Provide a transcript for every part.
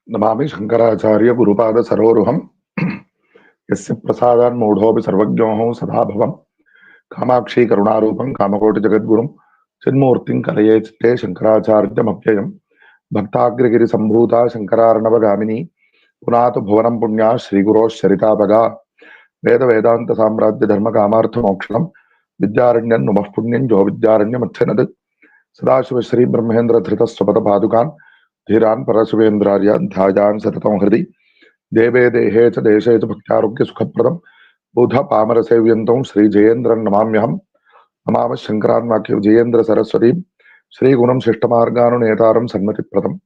Namami Shankaracharya Gurupada Saroruham Yasya Prasadan Modhobi Sarvagyoho Sadhabhavam Kamakshi Karunarupam Kamakoti Jagadgurum Chinmurtin Kalayate Shankaracharya Mapyayam Bhaktagri Sambhuta Shankararnavagamini Punata Bhuvanam Punya Shri Guru Sharitapaga Veda Vedanta Samradya Dharma Kamartha Mokshanam Vidyaranyan Numah Punyan Jo Vidyaranya Mathanad Sadashiva Shri Brahmendra Dhritaswapata Padukan धीरान परशुवेन्द्रार्यान ध्यायान सततं हृदि देवे देहे च देशे च भक्त्यारोग्य सुखप्रदं बुध Palmer सेव्यन्तं Shri जयेन्द्रं नमाम्यहम् नमामः शंकरान् वाक्य जयेन्द्र सरस्वती श्री गुणं शिष्टमार्गानुनेतारं सन्मतिप्रदं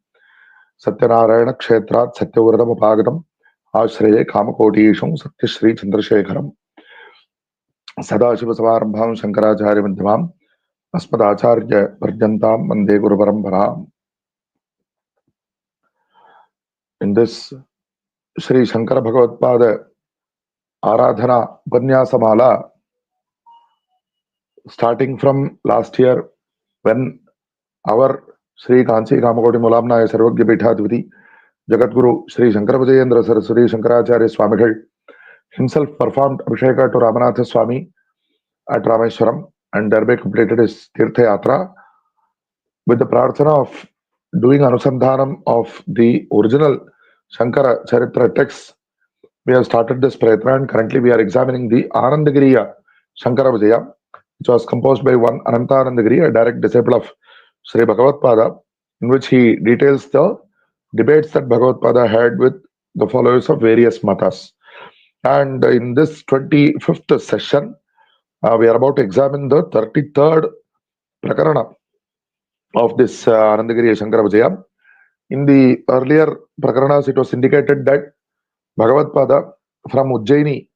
सत्यनारायण क्षेत्रात् सत्यव्रतमुपागतम् आश्रये कामकोटीशं सत्यश्री चन्द्रशेखरं सदाशिवसमारम्भां शंकराचार्य मध्यमाम् अस्मदाचार्य पर्यन्तां वन्दे गुरुपरम्पराम्. In this Shri Shankara Bhagavatpāda Aradhana Upanya starting from last year when our Shri Kanchi Kamakoti Mulamnaya Sarvagya Pithadviti Jagadguru Shri Shankara Vijayam Saraswati Shankaracharya Swamigal himself performed Abhisheka to Ramanatha Swami at Rameshwaram and thereby completed his Tirtha Yatra with the prarthana of doing Anusandhanam of the original Shankara Charitra texts. We have started this prayatna and currently we are examining the Anandagiriya Shankara Vijayam, which was composed by one Anandagiriya, a direct disciple of Shri Bhagavatpāda, in which he details the debates that Bhagavatpāda had with the followers of various matas. And in this 25th session, we are about to examine the 33rd prakarana of this Anandagiriya Shankara Vijayam. In the earlier prakaranas, it was indicated that Bhagavatpāda from Ujjaini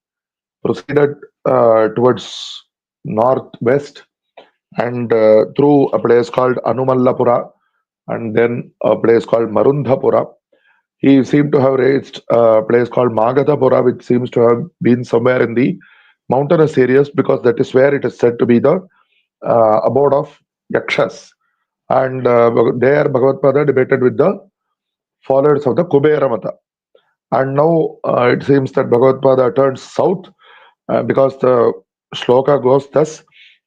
proceeded towards northwest and through a place called Anumallapura and then a place called Marundhapura. He seemed to have reached a place called Magadhapura, which seems to have been somewhere in the mountainous areas because that is where it is said to be the abode of Yakshas. And there Bhagavatpāda debated with the followers of the Kubera Mata. And now it seems that Bhagavatpāda turns south because the shloka goes thus: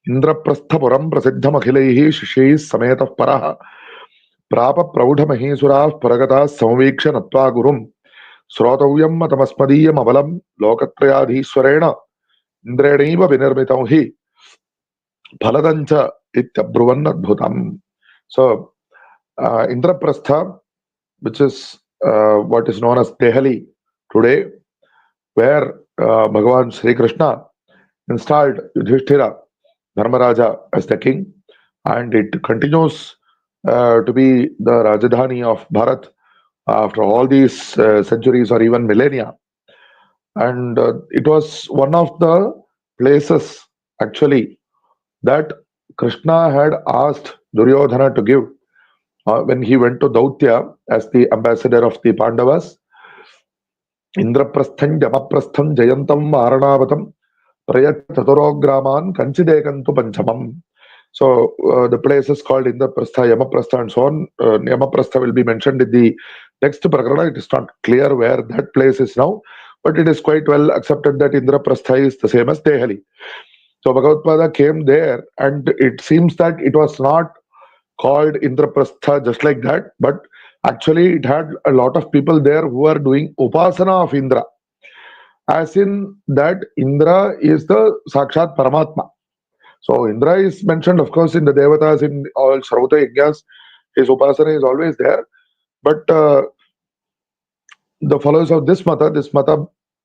Indraprasthapuram prasiddham akhilaihi shishis sametah paraha prapa praudha mahisurav paragata samviksha natva gurum srotavyam matamasmadiyam avalam lokatrayadhishwarena indrenaiva vinirmitam hi phaladancha ityabruvan adbhutam. So Indraprastha, which is what is known as Tehali today, where Bhagavan Sri Krishna installed Yudhishthira Dharmaraja as the king, and it continues to be the Rajdhani of Bharat after all these centuries or even millennia. And it was one of the places actually that Krishna had asked Duryodhana to give when he went to Dautya as the ambassador of the Pandavas. Indraprastham Yamaprastham Jayantam Varanavatam Prayat Tatorograman Kanchidekantu Panchamam. So the place is called Indraprastha, Yamaprastha, and so on. Yamaprastha will be mentioned in the next prakarana. It is not clear where that place is now, but it is quite well accepted that Indraprastha is the same as Tehali. So Bhagavatpāda came there, and it seems that it was not called Indraprastha just like that, but actually it had a lot of people there who are doing upasana of Indra, as in that Indra is the Sakshat Paramatma. So Indra is mentioned, of course, in the Devatas, in all Shrauta Yajnas. His upasana is always there, but the followers of this mata,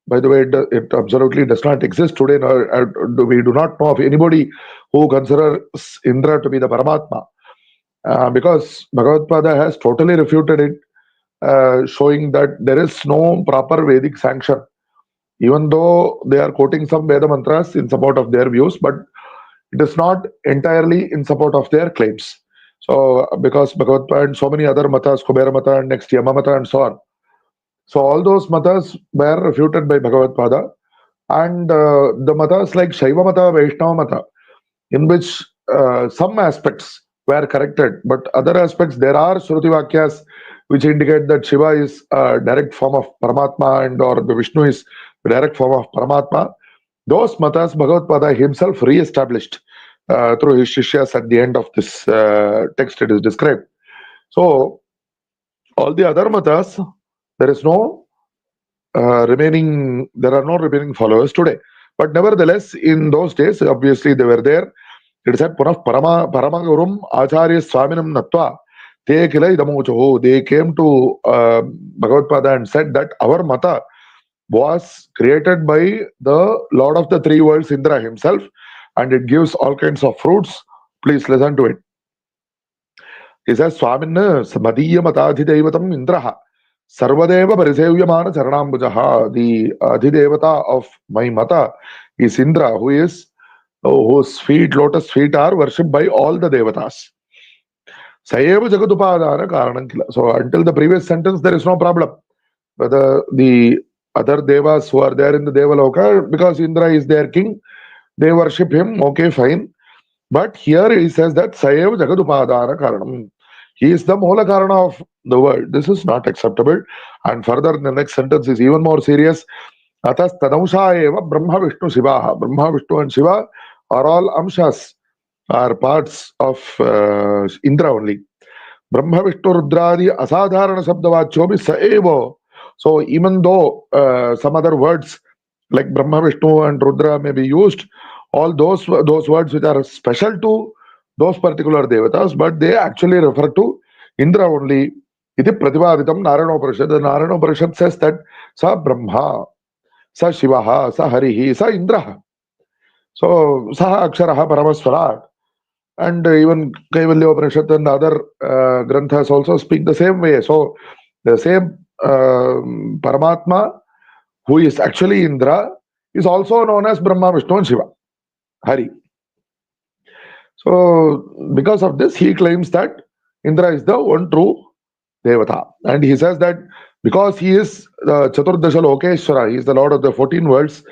by the way, it absolutely does not exist today. We do not know of anybody who considers Indra to be the Paramatma. Because Bhagavatpāda has totally refuted it, showing that there is no proper Vedic sanction, even though they are quoting some Veda mantras in support of their views, but it is not entirely in support of their claims. So, because Bhagavatpāda and so many other matas, Kubera Mata and next Yama Mata and so on. So, all those matas were refuted by Bhagavatpāda, and the matas like Shaiva Mata, Vaishnava Mata, in which some aspects were corrected. But other aspects, there are Shruti Vakyas which indicate that Shiva is a direct form of Paramatma and or the Vishnu is a direct form of Paramatma. Those matas Bhagavatpāda himself re-established through his Shishyas at the end of this text it is described. So all the other matas, there is no there are no remaining followers today. But nevertheless, in those days, obviously they were there. It said, Punah Paramagurum Acharya Swaminam Natva Te Kila Idamocho. They came to Bhagavatpāda and said that our mata was created by the Lord of the three worlds, Indra himself, and it gives all kinds of fruits. Please listen to it. He says, Swaminna Madhya Matadhidevatam Indraha Sarvadeva Parisevyamana Charanambujaha. The Adhidevata of my mata is Indra, whose lotus feet are worshipped by all the devatas. Sayeva Jagatupadana Karanam Kila. So until the previous sentence, there is no problem. Whether the other devas who are there in the Devaloka, because Indra is their king, they worship him, okay, fine. But here he says that Sayev Jagadupadana Karanam. He is the Mola Karana of the world. This is not acceptable. And further, the next sentence is even more serious. Atas Tadamsha Eva Brahma Vishnu Shiva. Brahma, Vishnu and Shiva are all Amshas, are parts of Indra only. Brahma Vishnu Rudradi Asadharana Sabdavachobi Saevo. So even though some other words like Brahma, Vishnu and Rudra may be used, all those words which are special to those particular devatas, but they actually refer to Indra only. Iti Pratibhaditam Narayanoparishad. The Narayanoparishad says that Sa Brahma, Sa Shivaha, Sa Harihi, Sa Indraha. So Saha Aksharaha Paramaswarat. And even Kaivalya Upanishad and other granthas also speak the same way. So the same Paramatma, who is actually Indra, is also known as Brahma, Vishnu and Shiva, Hari. So because of this, he claims that Indra is the one true Devata. And he says that because he is the Chaturdasha Lokeshwara, he is the Lord of the 14 worlds,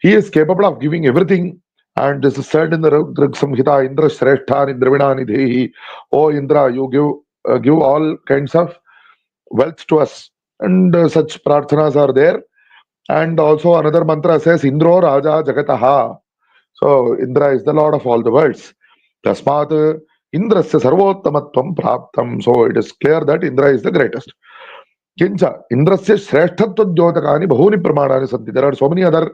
he is capable of giving everything. And this is said in the Rig Samhita, Indra Shrestha Indravina Nidhi. Oh Indra, you give all kinds of wealth to us. And such prarthanas are there. And also another mantra says, Indro Raja Jagataha. So Indra is the Lord of all the worlds. Tasmat Indrasya Sarvottamatvam Praptam. So it is clear that Indra is the greatest. Kincha Indrasya Shresthatva Jyotakani Bahuni Pramanani Santi. There are so many other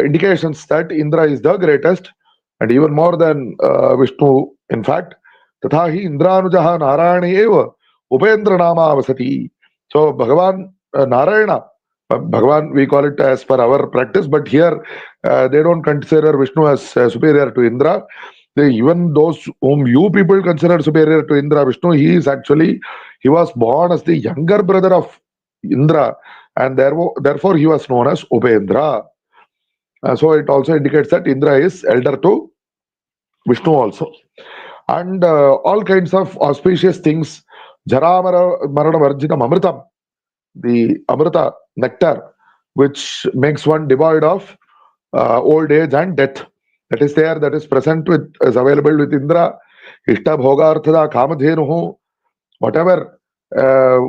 indications that Indra is the greatest and even more than Vishnu. In fact, Tathahi Indranujaha Narayani Eva Upendra Nama Vasati. So Bhagavan Narayana, Bhagavan we call it as per our practice, but here they don't consider Vishnu as superior to Indra. Even those whom you people consider superior to Indra, Vishnu, he was born as the younger brother of Indra, and therefore he was known as Upendra. So it also indicates that Indra is elder to Vishnu also. And all kinds of auspicious things. Jara Marana Varjitam Amritam, the Amrita nectar, which makes one devoid of old age and death. That is there, that is is available with Indra. Ishta Bhogarthada Kamadhenuhu, whatever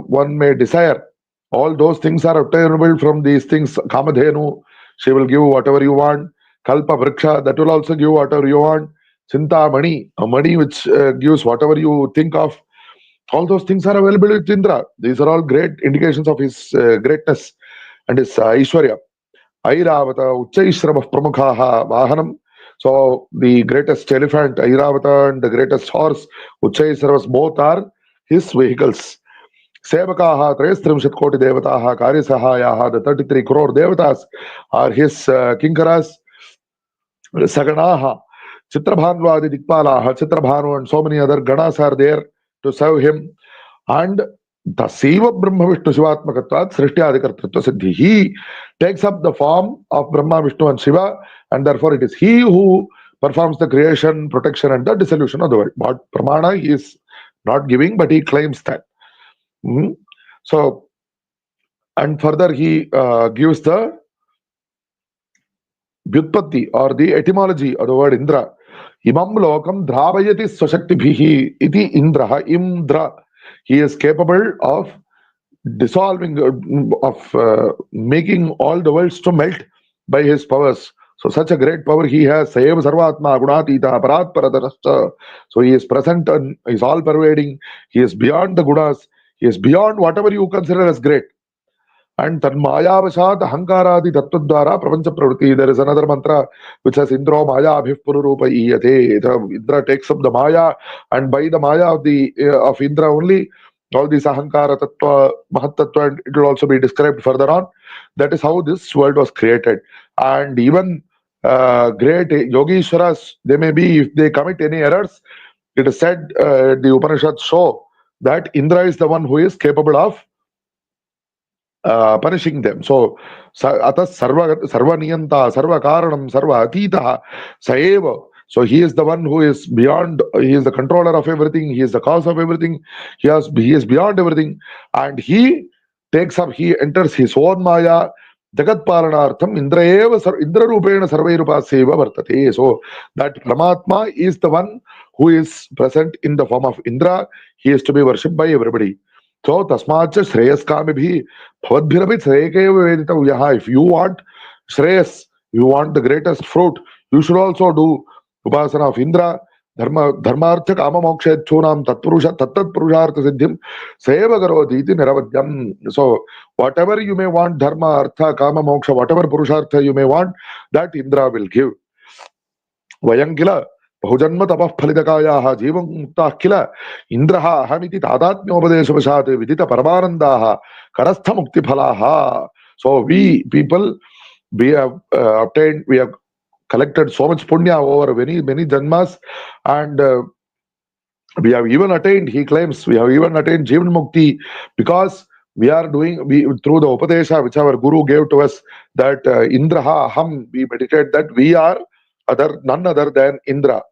one may desire, all those things are obtainable from these things. Kamadhenu, she will give whatever you want. Kalpa Vriksha, that will also give whatever you want. Chinta Mani, a money which gives whatever you think of. All those things are available with Indra. These are all great indications of his greatness and his Aishwarya. Airavata, Uchaishrama Pramukhaha, Vahanam. So the greatest elephant, Airavata, and the greatest horse, Uchaisravas, both are his vehicles. Sevakaha, Trestrimshat Koti Devataha, Karisahayaha, the 33 crore Devatas are his Kinkaras. Saganaha, Chitrabhanvadi Dikpalaha, Chitrabhanu, and so many other Ganas are there to serve him. And the Siva Brahma Vishnu Shivatmakatvat Srishtyadikartritva Siddhi. He takes up the form of Brahma, Vishnu, and Shiva, and therefore it is he who performs the creation, protection, and the dissolution of the world. But Pramana he is not giving, but he claims that. So, and further he gives the Vyutpatti or the etymology of the word Indra. Imam lokam dravayati swashaktibihi iti indraha. Indra. He is capable of dissolving, of making all the worlds to melt by his powers. So such a great power he has. Saeva sarvatma gunatita parat paratarashta. So he is present and he is all pervading. He is beyond the gunas. He is beyond whatever you consider as great. And Tanmayavashat Hankaradi Tattva Prapancha Pravritti. There is another mantra which says Indro Maya Abhiv Pururupa Iyate. The Indra takes up the Maya, and by the Maya of the of Indra only, all these Ahankara Tattva, Mahatattva, and it will also be described further on. That is how this world was created. And even great Yogishwaras, they may be, if they commit any errors, it is said, the Upanishads show that Indra is the one who is capable of punishing them. So, atas sarva niyanta, sarva karanam, sarva atita, saeva. So he is the one who is beyond. He is the controller of everything. He is the cause of everything. He is beyond everything, and he takes up. He enters his own maya. Jagat palanartham indra eva indra rupena sarvairupaseva vartate. So that Paramatma is the one who is present in the form of Indra. He is to be worshipped by everybody. So tasmacha shreyaskami bhavadbhirapi shreyakeva veditavyaha. If you want shreyas, you want the greatest fruit, you should also do upasana of Indra. Dharmartha kama moksha chunam tat purushartha siddhim seva karoti iti niravadyam. So whatever you may want, dharma, artha, kama, moksha, whatever purushartha you may want, that Indra will give. Vayangila बहुजन्म तपः फलितकायाः जीवं मुक्ताः किल इन्द्रः अहमिति तादात्म्योपदेशवशात् विदित परमानन्दाः करस्थ मुक्तिफलाः. So we people, we have obtained, we have collected so much punya over many janmas, and we have even attained, he claims, we have even attained Jivan Mukti because we are doing, through the Upadesha which our Guru gave to us, that Indraha Aham, we meditate that we are none other than Indra.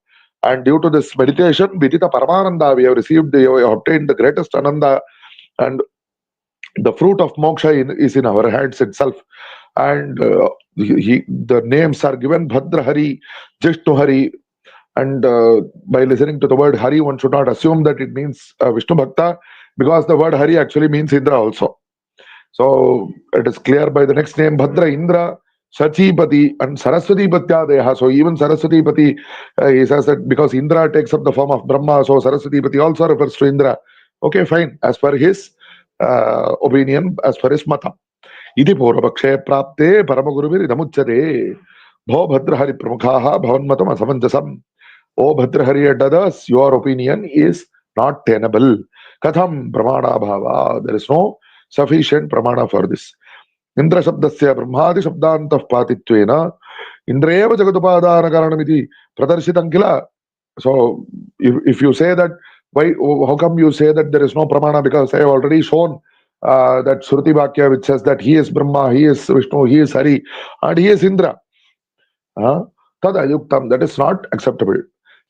And due to this meditation, Vidita Paramananda, we have obtained the greatest Ananda, and the fruit of moksha is in our hands itself. And the names are given Bhadra Hari, Jishnu Hari. And by listening to the word Hari, one should not assume that it means Vishnu Bhakta, because the word Hari actually means Indra also. So it is clear by the next name, Bhadra, Indra, Shachipati, and Saraswati Patyadeha. So even Saraswati Pati, he says that because Indra takes up the form of Brahma, so Saraswati Pati also refers to Indra. Okay, fine. As per his opinion, as per his mata. Iti Purvapakshe Prapte Paramaguruvir Idamuchare. Bho Bhadrahari Pramukhaha Bhavanmatam Asamanjasam. O Bhadrahari and others, your opinion is not tenable. Katham Pramana Bhava. There is no sufficient Pramana for this. Indra Shabdasya Brahmadi Shabdantah Patitvena Indreva Jagatupadana Karanamiti Pradarshitam Kila. So if you say that, why, how come you say that there is no Pramana? Because I have already shown that Shruti Vakya which says that he is Brahma, he is Vishnu, he is Hari, and he is Indra. Tad ayuktam, that is not acceptable.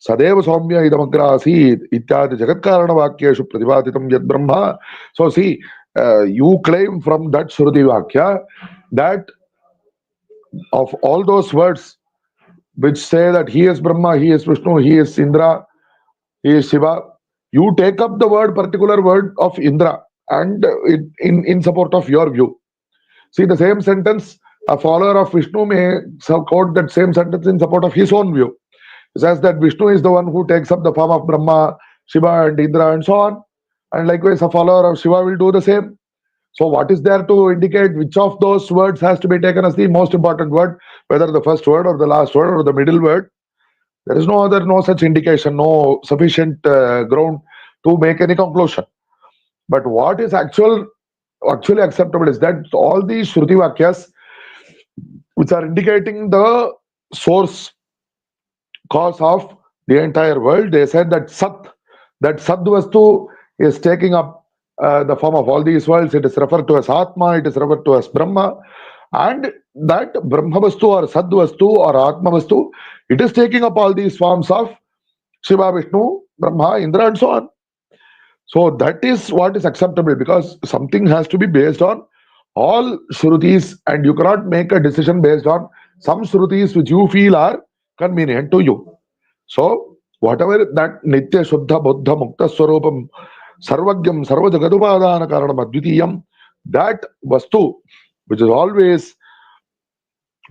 Sadeva Soumya idamagra asid ityadi Jagat Karana Vakyeshu Pratipaditam Yad Brahma. So see, you claim from that Shruti Vakya that of all those words which say that he is Brahma, he is Vishnu, he is Indra, he is Shiva, you take up the particular word of Indra and in support of your view. See, the same sentence, a follower of Vishnu may quote that same sentence in support of his own view. It says that Vishnu is the one who takes up the form of Brahma, Shiva and Indra and so on. And likewise, a follower of Shiva will do the same. So what is there to indicate which of those words has to be taken as the most important word, whether the first word or the last word or the middle word? There is no such indication, no sufficient ground to make any conclusion. But what is actually acceptable is that all these Shruti Vakyas which are indicating the source, cause of the entire world, they said that Sat Vastu is taking up the form of all these worlds. It is referred to as Atma, it is referred to as Brahma, and that Brahma Vastu or Sad Vastu or Atma Vastu, it is taking up all these forms of Shiva, Vishnu, Brahma, Indra and so on. So that is what is acceptable, because something has to be based on all Shrutis, and you cannot make a decision based on some Shrutis which you feel are convenient to you. So, whatever that Nitya Shuddha Buddha Mukta Swarupam Sarvagyam Sarva Jagadupadana Karanam Advitiyam, that Vastu, which is always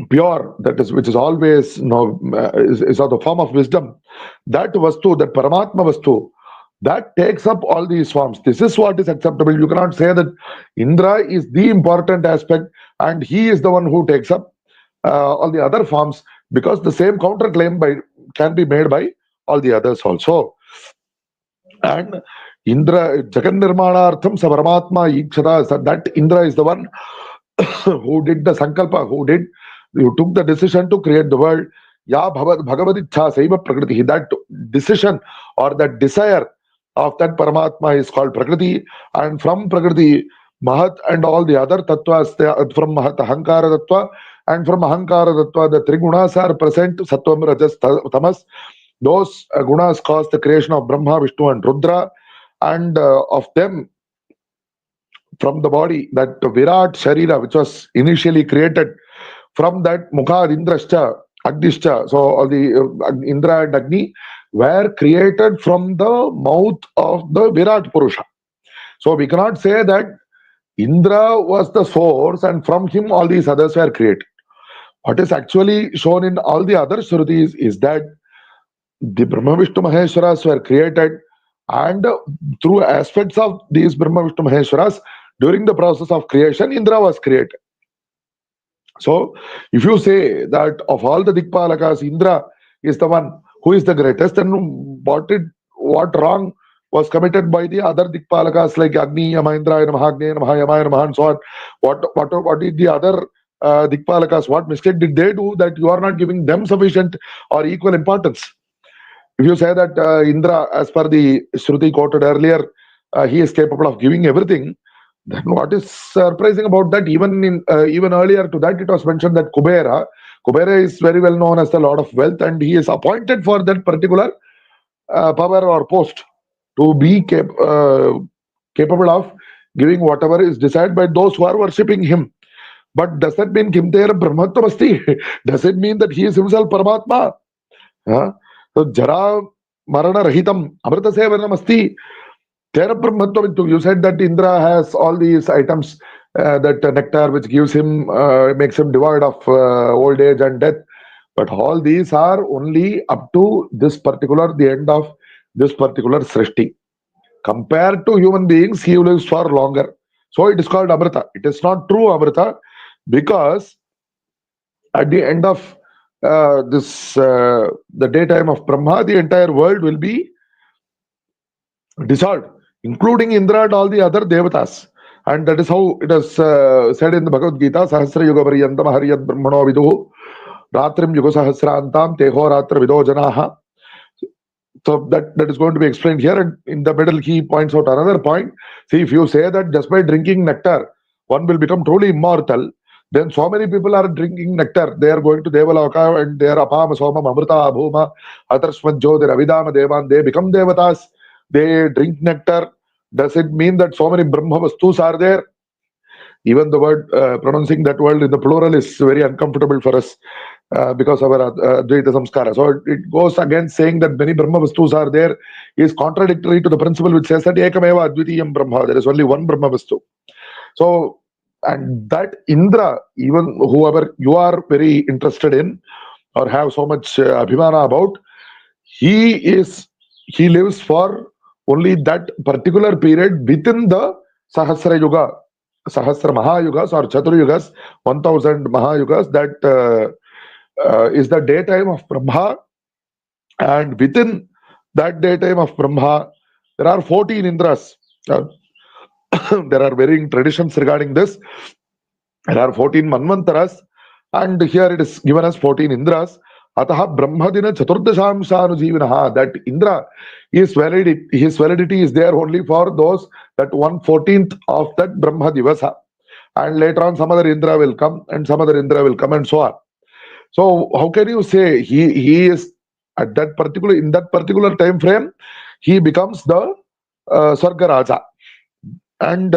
pure, that is, which is always is of the form of wisdom, that Vastu, that Paramatma Vastu, that takes up all these forms. This is what is acceptable. You cannot say that Indra is the important aspect and he is the one who takes up all the other forms, because the same counterclaim can be made by all the others also. And Indra, Jagan Nirmanartham Sa Paramatma Ikshata, so that Indra is the one who did the Sankalpa, who took the decision to create the world. Ya Bhagavadicha Saiva Prakriti. That decision or that desire of that Paramatma is called Prakriti. And from Prakriti, Mahat and all the other tattvas, from Mahat Ahankara Tattva, and from Ahankara Tattva, the three gunas are present, Sattvam, Rajas, Tamas. Those gunas cause the creation of Brahma, Vishnu and Rudra, and of them, from the body, that Virat Sharira, which was initially created, from that Mukha Indrascha, Agnischa, so all the Indra and Agni were created from the mouth of the Virat Purusha. So we cannot say that Indra was the source and from him all these others were created. What is actually shown in all the other Shrutis is that the Brahma Vishnu Maheshwaras were created, and through aspects of these Brahma Vishnu Maheshwaras, during the process of creation, Indra was created. So, if you say that of all the Dikpalakas, Indra is the one who is the greatest, then what wrong was committed by the other Dikpalakas like Agni, Yama, Indra, Namaha, Agni, Namaha, Yama, Namaha, and so on? What did the other Dikpalakas, what mistake did they do that you are not giving them sufficient or equal importance? If you say that Indra, as per the Shruti quoted earlier, he is capable of giving everything, then what is surprising about that? Even earlier to that, it was mentioned that Kubera is very well known as the Lord of Wealth, and he is appointed for that particular power or post to be capable of giving whatever is desired by those who are worshipping him. But does that mean Kimtera Brahmatvam asti? Does it mean that he is himself Paramatma? So Jara Marana Rahitam Amrita Sevanam asti. You said that Indra has all these items, that nectar which gives him, makes him devoid of old age and death. But all these are only up to the end of this particular Srishti. Compared to human beings, he lives far longer. So it is called Amrita. It is not true Amrita, because at the end of the daytime of Brahma, the entire world will be dissolved, including Indra and all the other devatas. And that is how it is said in the Bhagavad Gita, Sahasra Yuga Paryantam Haryad Brahmano Viduhu Ratrim Yuga Sahasrantam Teho Ratra Vido Janaha. So that is going to be explained here, and in the middle he points out another point. See, if you say that just by drinking nectar one will become truly immortal, then so many people are drinking nectar. They are going to Devaloka and they are Apama Somam Amrita Abhuma Atarsmanjo, their Avidama Devan, they become devatas, they drink nectar. Does it mean that so many Brahma Vastus are there? Even the word, pronouncing that word in the plural is very uncomfortable for us because of our Advaita Samskara. So it goes against saying that many Brahma Vastus are there is contradictory to the principle which says that Ekameva Advitiyam Brahma, there is only one Brahma Vastu. So, and that Indra, even whoever you are very interested in or have so much abhimana about, he lives for only that particular period within the Sahasra Yuga, Sahasra Mahayugas or Chaturyugas, 1000 Mahayugas, that is the daytime of Brahma. And within that daytime of Brahma, there are 14 Indras. There are varying traditions regarding this. There are 14 Manvantaras, and here it is given as 14 Indras. Ataha Brahmadina Chaturdashamsanujivinaha. That Indra, his validity is there only for those that 1/14th of that Brahma Divasa. And later on some other Indra will come and some other Indra will come and so on. So how can you say he is at that particular time frame, he becomes the Sarga Raja, and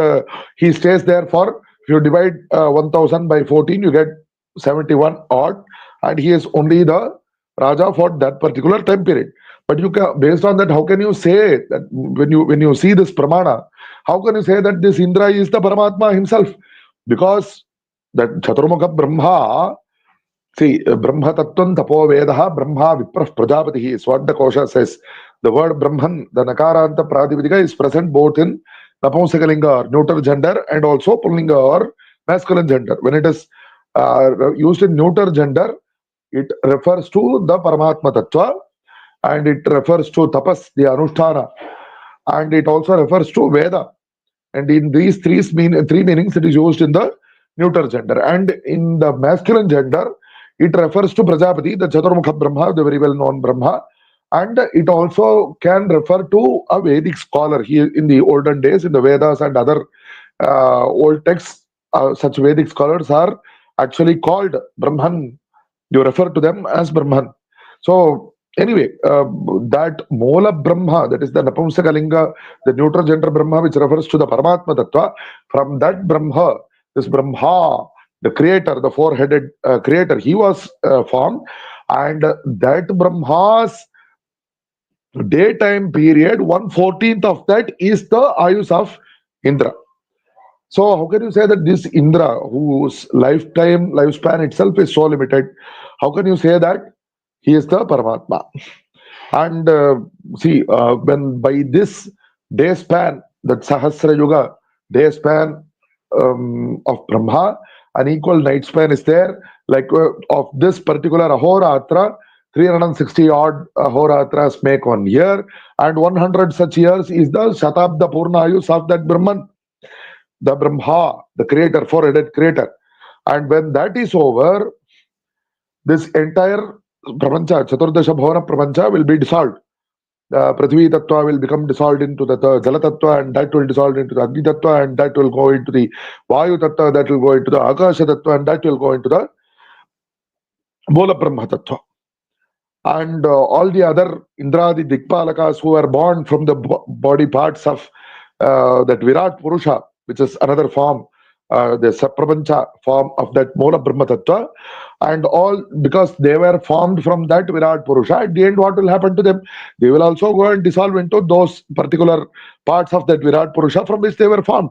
he stays there for, if you divide 1000 by 14, you get 71 odd, and he is only the Raja for that particular time period. But you can, based on that, how can you say that when you see this pramana, how can you say that this Indra is the Paramatma himself? Because that Chaturmukha Brahma, see, Brahma Tattvam Tapo Vedaha Brahma Viprah Prajapati is what the Kosha says. The word Brahman, the Nakaranta Pratipadika, is present both in Napumsakalinga or neuter gender and also Pullinga or masculine gender. When it is used in neuter gender, it refers to the Paramatma Tattva, and it refers to Tapas, the Anushtana, and it also refers to Veda. And in these three meanings, it is used in the neuter gender. And in the masculine gender, it refers to Prajapati, the Chaturmukha Brahma, the very well-known Brahma. And it also can refer to a Vedic scholar. Here in the olden days, in the Vedas and other old texts, such Vedic scholars are actually called Brahman. You refer to them as Brahman. So anyway, that Mola Brahma, that is the Napumsakalinga, the neutral gender Brahma, which refers to the Paramatma Tattva, from that Brahma, this Brahma, the creator, the four-headed creator, he was formed, and that Brahma's daytime period, 1/14th of that is the Ayus of Indra. So how can you say that this Indra, whose lifespan itself is so limited, how can you say that he is the Paramatma? And see, when by this day span, that Sahasra Yuga day span of Brahma, an equal night span is there, like of this particular Ahoratra, 360 odd Ahoratras make 1 year, and 100 such years is the Shatabda Purnayus of that Brahman, the Brahma, the creator, four-headed creator. And when that is over, this entire Prapancha, Chaturdasha Bhavana Prapancha will be dissolved. The Prithvi Tattva will become dissolved into the Jala Tattva, and that will dissolve into the Agni Tattva, and that will go into the Vayu Tattva, that will go into the Akasha Tattva, and that will go into the Mola Brahma Tattva. And all the other Indradi Dikpalakas who are born from the body parts of that Virat Purusha, which is another form, the Saprapancha form of that Mola Brahma Tattva, and all because they were formed from that Virat Purusha, at the end what will happen to them? They will also go and dissolve into those particular parts of that Virat Purusha from which they were formed.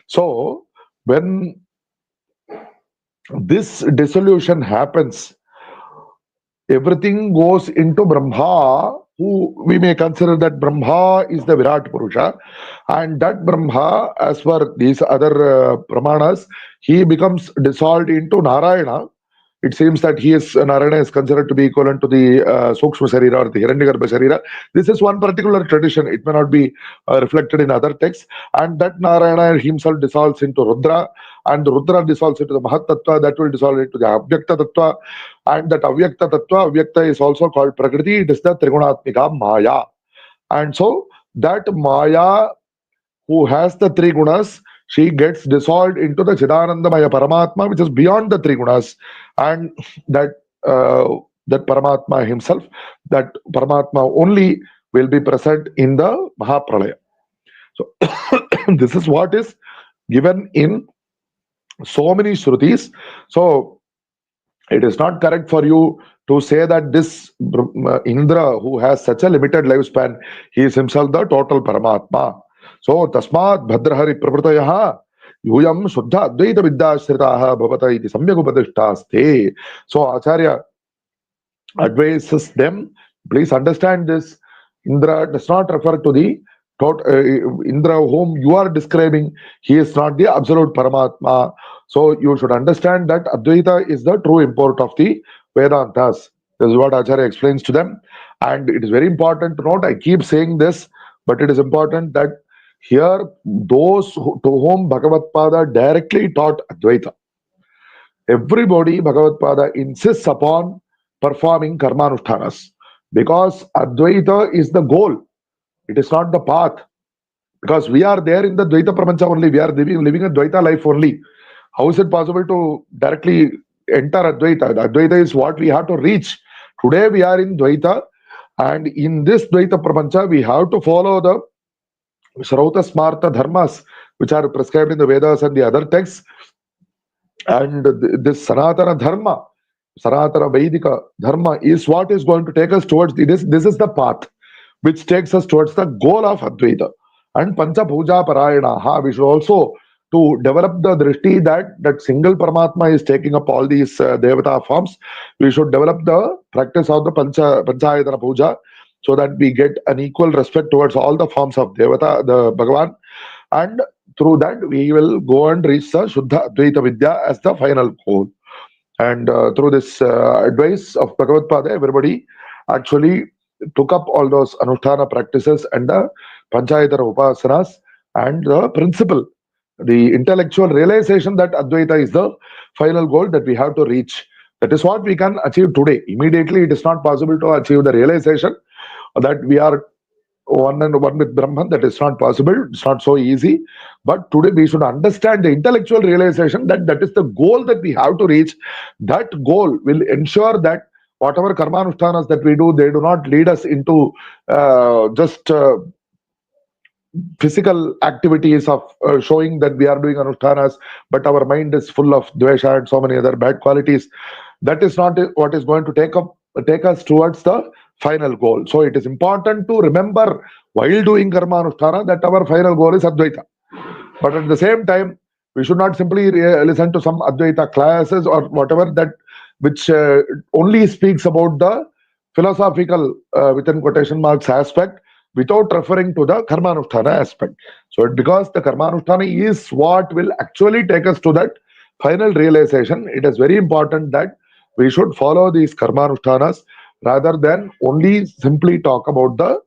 So when this dissolution happens, everything goes into Brahma, who we may consider that Brahma is the Virat Purusha, and that Brahma, as per these other Pramanas, he becomes dissolved into Narayana. It seems that Narayana is considered to be equivalent to the Sukshma Sharira or the Hiranyagarbha Sharira. This is one particular tradition. It may not be reflected in other texts. And that Narayana himself dissolves into Rudra, and the Rudra dissolves into the Mahat Tattva, that will dissolve into the Avyakta Tattva. And that Avyakta Tattva, Avyakta is also called Prakriti. It is the Trigunatmika Maya. And so that Maya, who has the three gunas, she gets dissolved into the Chidanandamaya Paramatma, which is beyond the three gunas, and that Paramatma himself, that Paramatma only will be present in the Mahapralaya. So this is what is given in so many Shrutis. So it is not correct for you to say that this Indra, who has such a limited lifespan, he is himself the total Paramatma. So tasmat bhadrahari pravrtayaha yuyam shuddha advaita vidyashritaha bhavata iti samyagupadishtaste. So Acharya advises them, please understand this. Indra does not refer to the Indra whom you are describing. He is not the absolute Paramatma. So you should understand that Advaita is the true import of the Vedantas. This is what Acharya explains to them. And it is very important to note, I keep saying this, but it is important that here, those to whom Bhagavatpāda directly taught Advaita, everybody Bhagavatpāda insists upon performing karmanushtanas, because Advaita is the goal. It is not the path. Because we are there in the Dvaita Prapancha only. We are living a Dvaita life only. How is it possible to directly enter Advaita? The Advaita is what we have to reach. Today we are in Dvaita, and in this Dvaita Prapancha, we have to follow the Shrauta Smarta Dharmas, which are prescribed in the Vedas and the other texts. And this Sanatana Dharma Sanatana Vedika Dharma is what is going to take us towards this. This is the path which takes us towards the goal of Advaita. And Pancha Puja Parayana, we should also to develop the drishti that single Paramatma is taking up all these Devata forms. We should develop the practice of the Panchayatana Puja so that we get an equal respect towards all the forms of Devata, the Bhagavan, and through that we will go and reach the Shuddha Advaita Vidya as the final goal. And through this advice of Bhagavatpāda, everybody actually took up all those Anushtana practices and the Panchayatana Upasanas and the principle, the intellectual realization that Advaita is the final goal that we have to reach. That is what we can achieve today. Immediately, it is not possible to achieve the realization that we are one and one with Brahman. That is not possible. It's not so easy. But today we should understand the intellectual realization that that is the goal that we have to reach. That goal will ensure that whatever karmanushtanas that we do, they do not lead us into just physical activities of showing that we are doing anushtanas, but our mind is full of dvesha and so many other bad qualities. That is not what is going to take us towards the final goal. So it is important to remember while doing karma anushtana that our final goal is Advaita. But at the same time, we should not simply listen to some Advaita classes or whatever that which only speaks about the philosophical within quotation marks aspect without referring to the karmanusthana aspect. So because the karmanusthana is what will actually take us to that final realization, it is very important that we should follow these karmanushtanas rather than only simply talk about the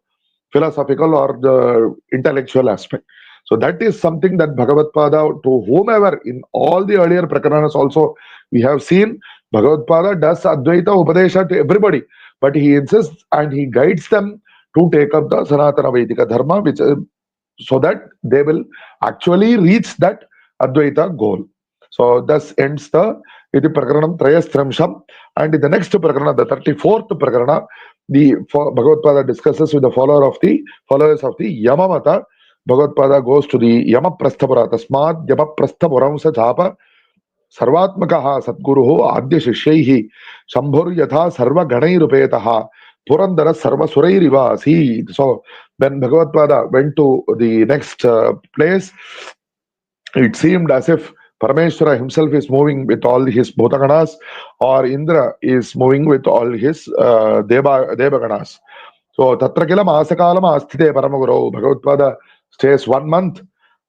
philosophical or the intellectual aspect. So that is something that Bhagavatpāda, to whomever in all the earlier prakaranas also we have seen, Bhagavatpāda does Advaita Upadesha to everybody, but he insists and he guides them to take up the Sanatana Vedika Dharma, which so that they will actually reach that Advaita goal. So thus ends the Iti Prakaranam Trayastramsham. And in the next Prakarana, the 34th Prakarana, the Bhagavatpāda discusses with the followers of the Yamamata. Bhagavatpāda goes to the Yamaprasthapura. Tasmad Yamaprasthapuram Sachapa Sarvatmakaha Satguruho Adya Shishyaihi Shambhur Yatha Sarva Ganai Purandara Sarva Surairivasi. So when Bhagavatpāda went to the next place, it seemed as if Parameshwara himself is moving with all his Bhutaganas, or Indra is moving with all his Devaganas. So Tatrakila Masakalam Asthite Paramaguru. Bhagavatpāda stays 1 month,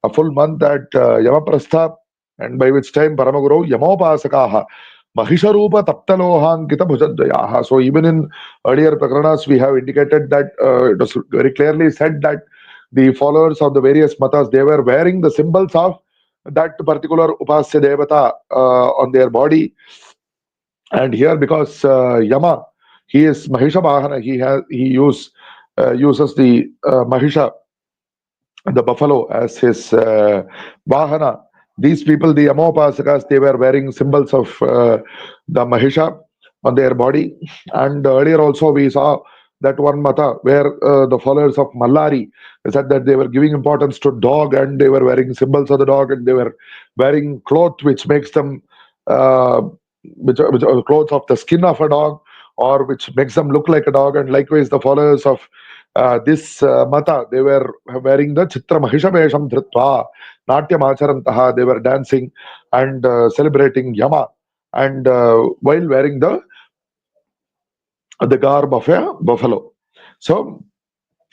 a full month at Yamaprastha, and by which time Paramaguru Yamopasakaha Mahisharupa Taptalohankita Bhujadvayaha. So even in earlier Prakaranas, we have indicated that it was very clearly said that the followers of the various matas, they were wearing the symbols of that particular Upasya Devata on their body. And here, because Yama, he is Mahisha Bahana, he uses the Mahisha, the buffalo, as his Bahana. These people, the Yamopasakas, they were wearing symbols of the Mahisha on their body. And earlier also we saw that one mata where the followers of Mallari said that they were giving importance to dog and they were wearing symbols of the dog and they were wearing clothes which makes them which are clothes of the skin of a dog or which makes them look like a dog. And likewise the followers of this mata, they were wearing the Chitra Mahisha Vesham Dhritva Natyam Acharantaha. They were dancing and celebrating Yama, and while wearing the garb of a buffalo. So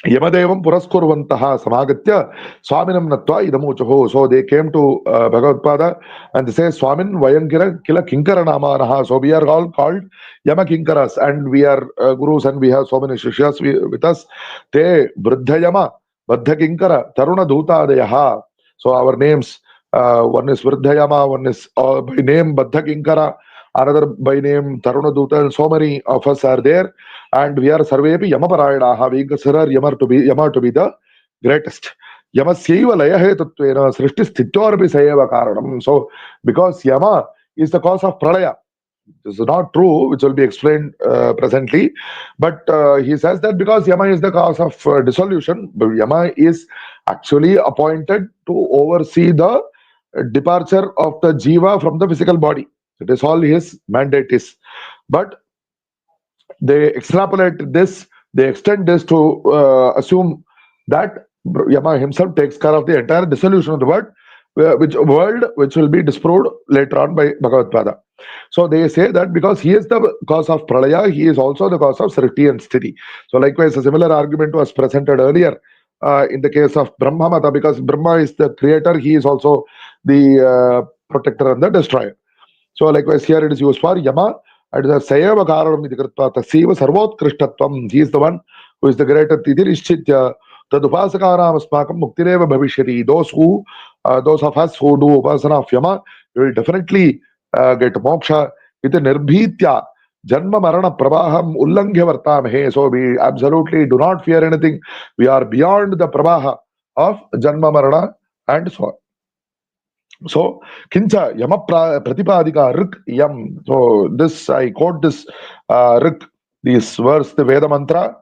Yamadevam Puraskurvantaha Samagatya Swaminam Natva Idamuchaho. So they came to Bhagavatpāda and they say, Swamin Vayankira Kila Kinkara Namanaha. So we are all called Yama Kinkaras and we are gurus and we have so many Shishyas with us. Te Vruddha Yama Baddha Kinkara Taruna Dhuta Deyaha. So our names, one is Vruddha Yama, one is by name Baddha Kinkara, another by name Taruna Dhuta, and so many of us are there. And we are Sarvepi Yamaparayanaha. We consider Yama to be the greatest. Yamasyaiva layahetutvena srishti sthityorpi sayeva karanam. So because Yama is the cause of pralaya. This is not true, which will be explained presently. But he says that because Yama is the cause of dissolution, Yama is actually appointed to oversee the departure of the jiva from the physical body. It is all his mandate is. But they extrapolate this, they extend this to assume that Yama himself takes care of the entire dissolution of the world, which will be disproved later on by Bhagavatpāda. So they say that because he is the cause of pralaya, he is also the cause of srishti and sthiti. So likewise, a similar argument was presented earlier in the case of Brahma Mata, because Brahma is the creator, he is also the protector and the destroyer. So likewise here it is used for Yama. And the Sayeva Karanam iti kritva tasyeva sarvotkrishtvatvam. He is the one who is the greater Titi Nishchitya. Tadupasakaram asmakam muktireva bhavishyati. Those of us who do upasana of Yama, will definitely get moksha. Iti nirbhitya janma marana prabhaham ullangya vartamahe. So we absolutely do not fear anything. We are beyond the prabaha of janma marana and so on. So, kincha yama pratipadika rik yam. So, this I quote this rik, this verse, the Veda mantra,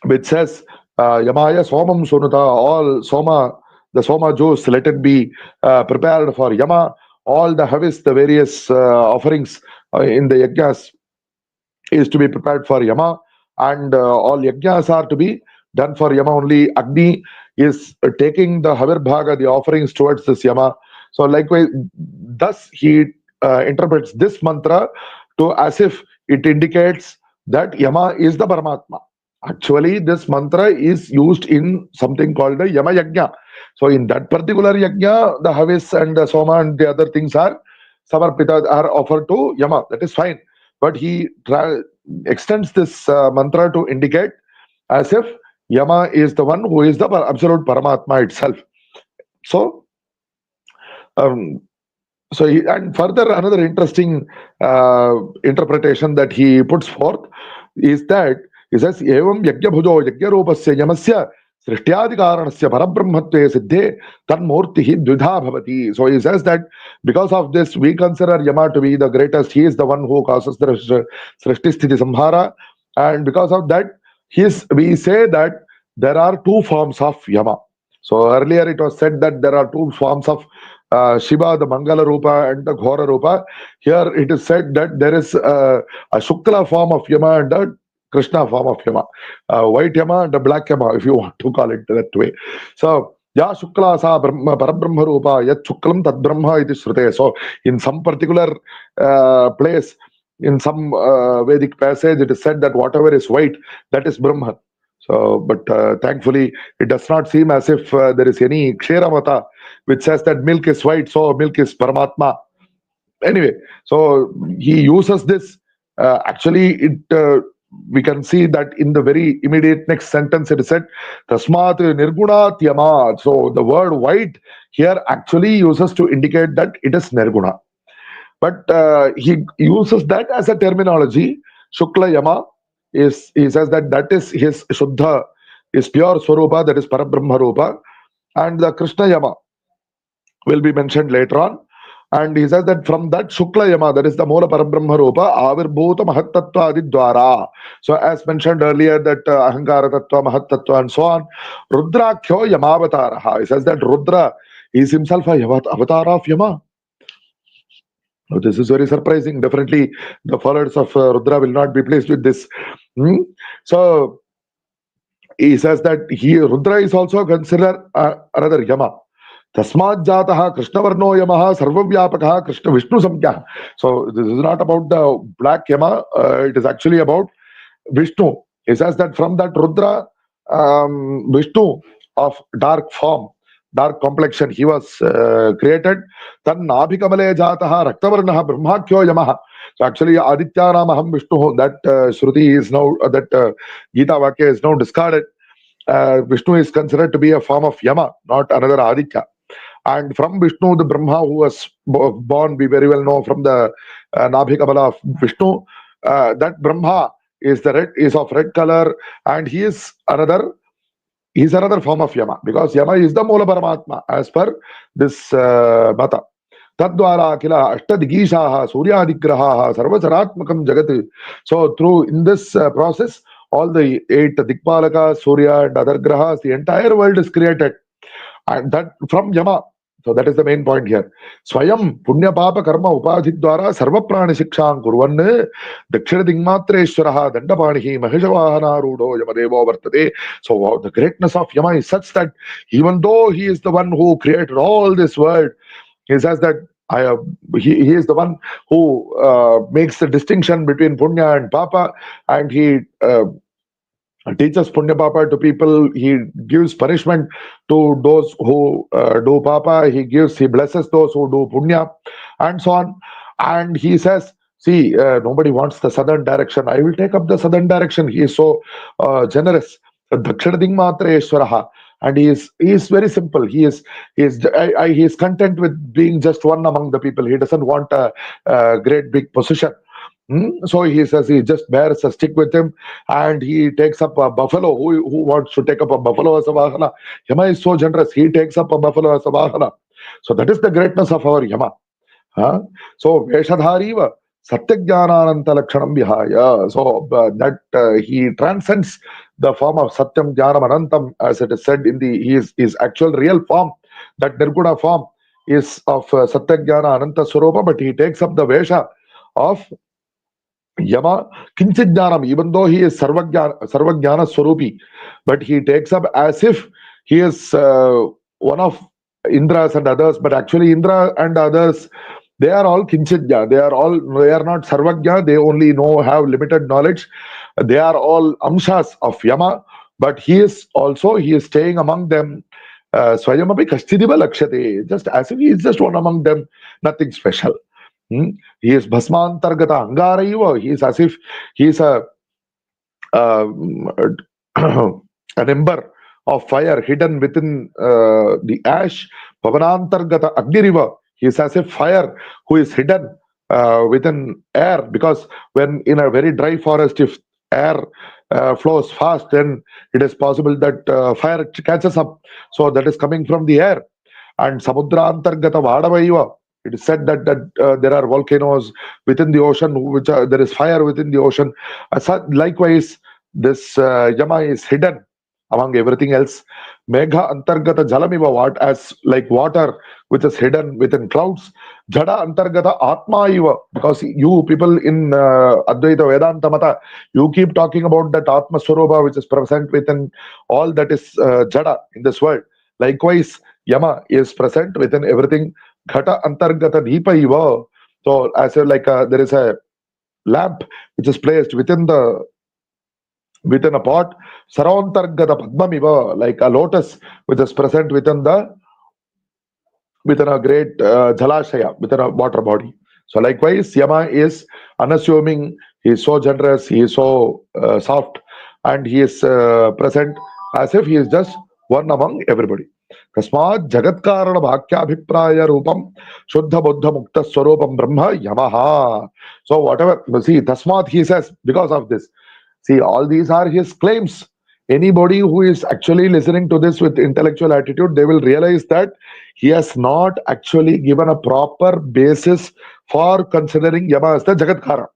which says, Yamaya somam sunuta, all soma, the soma juice, let it be prepared for Yama. All the havis, the various offerings in the yajnas is to be prepared for Yama, and all yajnas are to be done for Yama. Only Agni is taking the havirbhaga, the offerings towards this Yama. So likewise, thus he interprets this mantra to as if it indicates that Yama is the Paramatma. Actually, this mantra is used in something called the Yama Yajna. So in that particular Yajna, the Havis and the Soma and the other things are Samarpita, are offered to Yama. That is fine. But he extends this mantra to indicate as if Yama is the one who is the absolute Paramatma itself. So, and further another interesting interpretation that he puts forth is that he says, Evam yajna bhujo yajna rupasya yamasya srishthyadi karanasya parabrahmatve siddhe tanmurtihi dvidha bhavati. So he says that because of this, we consider Yama to be the greatest. He is the one who causes the srishti sthiti samhara. And because of that, we say that there are two forms of Yama. So earlier it was said that there are two forms of Shiva, the Mangala Rupa and the Ghora Rupa. Here it is said that there is a Shukla form of Yama and a Krishna form of Yama. White Yama and a black Yama, if you want to call it that way. So, Ya Shukla sa Parabrahma Rupa, Yat Shuklam Tad Brahma iti Shrute. So, in some particular place, in some Vedic passage, it is said that whatever is white, that is Brahman. So, but thankfully, it does not seem as if there is any Ksheramata which says that milk is white, so milk is Paramatma. Anyway, so he uses this. Actually, we can see that in the very immediate next sentence, it is said, Tasmat Nirgunat Yama. So the word white here actually uses to indicate that it is Nirguna. But he uses that as a terminology. Shukla Yama he says that is his Shuddha, is pure Swarupa, that is Parabrahma Rupa. And the Krishna Yama will be mentioned later on. And he says that from that Shukla Yama, that is the Mola Parabrahma Rupa, Avirbhuta Mahattattva Adidwara. So as mentioned earlier, that Ahankara Tattva, Mahattattva and so on. Rudrakyo Yamavataraha. He says that Rudra is himself a avatar of Yama. Now, this is very surprising. Definitely the followers of Rudra will not be pleased with this. So he says that Rudra is also considered another Yama. Tasmad Jataha Krishna Varno Yamaha Sarvavyapakaha Krishna Vishnu Samkhya. So this is not about the black Yama, it is actually about Vishnu. He says that from that Rudra, Vishnu of dark form, dark complexion, he was created. Tan Nabhikamale Jataha Raktavarnaha Brahmakyo Yamaha. So actually Aditya Namaham Vishnu, that Shruti is now, that Gita Vakya is now discarded. Vishnu is considered to be a form of Yama, not another Aditya. And from Vishnu, the Brahma who was born, we very well know from the Nabhikamala of Vishnu, that Brahma is of red color, and he is another form of Yama, because Yama is the Mola Paramatma as per this Mata. Tadwara Akila Ashtadigishaha Suryadigraha Sarvacharatmakam Jagat. So in this process, all the 8 Dikpalaka, Surya and other grahas, the entire world is created. And that from Yama, So that is the main point here. Swayam punya papa karma upadhi dwara sarva prani shiksham kurvan dakshina dingmatreshwaraha dandapanihi maheshavahana rudo yamadevo vartate. So wow, the greatness of Yama is such that even though he is the one who created all this world, he says that he is the one who makes the distinction between punya and papa, and he teaches punya papa to people. He gives punishment to those who do papa. He blesses those who do punya, and so on. And he says, see, nobody wants the southern direction. I will take up the southern direction. He is so generous. Dakshina Dingmatreshwaraha. And he is very simple. He is content with being just one among the people. He doesn't want a great big position. So he says he just bears a stick with him, and he takes up a buffalo. Who wants to take up a buffalo as a vahana? Yama is so generous. He takes up a buffalo as a vahana. So that is the greatness of our Yama. So Veshadhariva Satyajnananta Lakshanam Vihaya. So that he transcends the form of Satyam Jnanam Anantam, as it is said in his actual real form. That Nirguna form is of Satyajnana Ananta Swarupa, but he takes up the Vesha of Yama Kinchijnanam, even though he is Sarvajnana Swarupi, but he takes up as if he is one of Indras and others, but actually Indra and others, they are all Kinchijna. They are not Sarvajna. They only have limited knowledge. They are all Amshas of Yama, but he is staying among them. Swayamapi Kashtidiva Lakshate, just as if he is just one among them, nothing special. He is Bhasmantargata Angaraiva. He is as if he is an ember of fire hidden within the ash. Pavanantargata Agniriva. He is as if fire who is hidden within air, because when in a very dry forest, if air flows fast, then it is possible that fire catches up. So that is coming from the air. And Samudrantargata Vadavaiva. It is said that there are volcanoes within the ocean, there is fire within the ocean. Likewise, this Yama is hidden among everything else. Megha Antargata Jalamiva, as like water which is hidden within clouds. Jada Antargata Atma Iva, because you people in Advaita Vedanta Mata, you keep talking about that Atma Swarupa which is present within all that is Jada in this world. Likewise, Yama is present within everything. Ghata Antargata Deepa Iva. So, as there is a lamp which is placed within a pot. Sarantargata Padmamiva, like a lotus which is present within a great Jalashaya, within a water body. So, likewise, Yama is unassuming, he is so generous, he is so soft, and he is present as if he is just one among everybody. Tasmat Jagatkarana Bhakyabhipraya Rupam Shuddha Buddha Mukta Swarupam Brahma Yamaha. So whatever, see, Tasmat, he says, because of this. See, all these are his claims. Anybody who is actually listening to this with intellectual attitude, they will realize that he has not actually given a proper basis for considering Yama as the Jagatkara.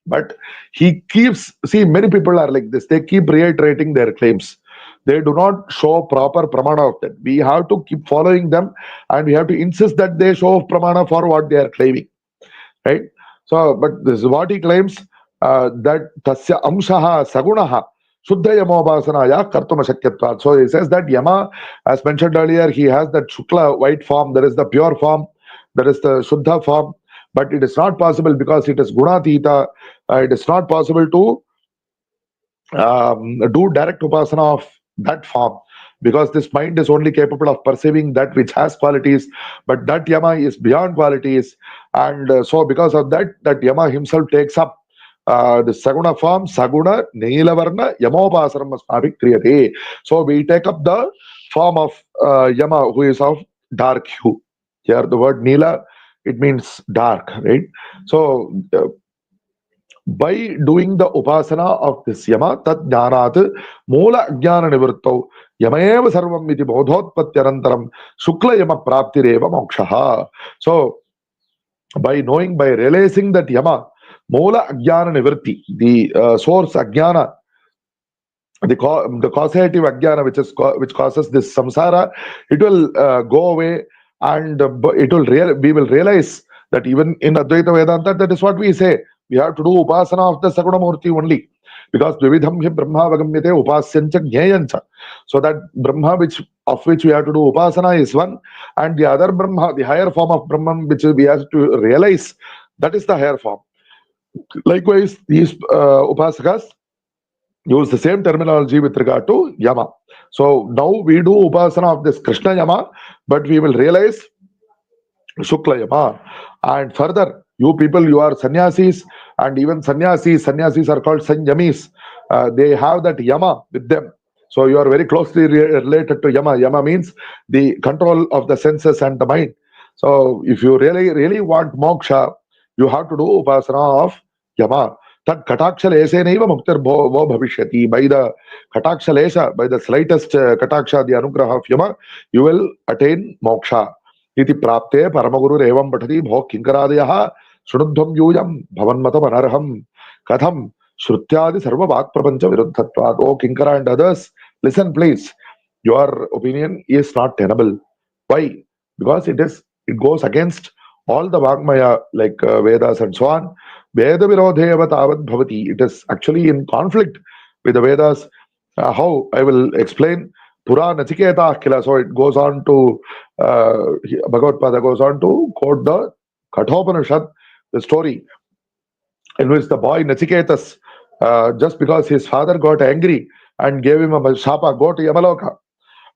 But he keeps, see, many people are like this. They keep reiterating their claims. They do not show proper pramana of that. We have to keep following them, and we have to insist that they show pramana for what they are claiming. Right? So, but this is what he claims, that tasya amshaha sagunaha Shuddha Yamobhasanaya Kartuma Shakyatvat. So he says that Yama, as mentioned earlier, he has that Shukla white form, there is the pure form, there is the Shuddha form, but it is not possible because it is Gunatita. It is not possible to do direct upasana of that form, because this mind is only capable of perceiving that which has qualities, but that Yama is beyond qualities, and so because of that, that Yama himself takes up the Saguna form, Saguna Nilavarna Yamopasaram Asmabhik Kriyate. So we take up the form of Yama, who is of dark hue. Here the word Nila, it means dark, right? So by doing the upasana of this Yama, tat jnanat moola ajnana nivrittau Yamaeva sarvam iti bodhotpatyarantaram Shukla Yama praptireva mokshaha. So by knowing, by realizing that Yama, moola ajnana nivritti, the source ajnana the causative ajnana, which causes this samsara, it will go away, and we will realize that even in Advaita Vedanta, that is what we say. We have to do upasana of the Saguna Murti only, because Dvividham hi Brahma Vagamyate upasyancha jnyancha. So that Brahma of which we have to do upasana is one, and the other Brahma, the higher form of Brahman, which we have to realize, that is the higher form. Likewise, these upasakas use the same terminology with regard to Yama. So now we do upasana of this Krishna Yama, but we will realize Shukla Yama. And further, you people, you are sannyasis, and even sannyasis are called sanyamis. They have that Yama with them. So you are very closely related to Yama. Yama means the control of the senses and the mind. So if you really want moksha, you have to do upasana of Yama. That kataksha lesenaiva muktir vo bhavishyati. By the kataksha lesa, by the slightest kataksha, the anugraha of Yama, you will attain moksha. इति प्राप्ते परमगुरुरेवं पठति भो किंकरादयः शृणुध्वं यूयं भवन्मतम् अनर्हं कथं श्रुत्यादि सर्ववाक्प्रपंच विरुद्धत्वात्. O Kinkara and others, listen please. Your opinion is not tenable. Why? Because it goes against all the Vagmaya, like Vedas and so on. Veda virodheva tavad bhavati. It is actually in conflict with the Vedas. How? I will explain. Pura Nachiketa Kila. So it goes on to Bhagavatpāda goes on to quote the Kathopanishad, the story in which the boy Nachiketas, just because his father got angry and gave him a shapa, go to Yamaloka.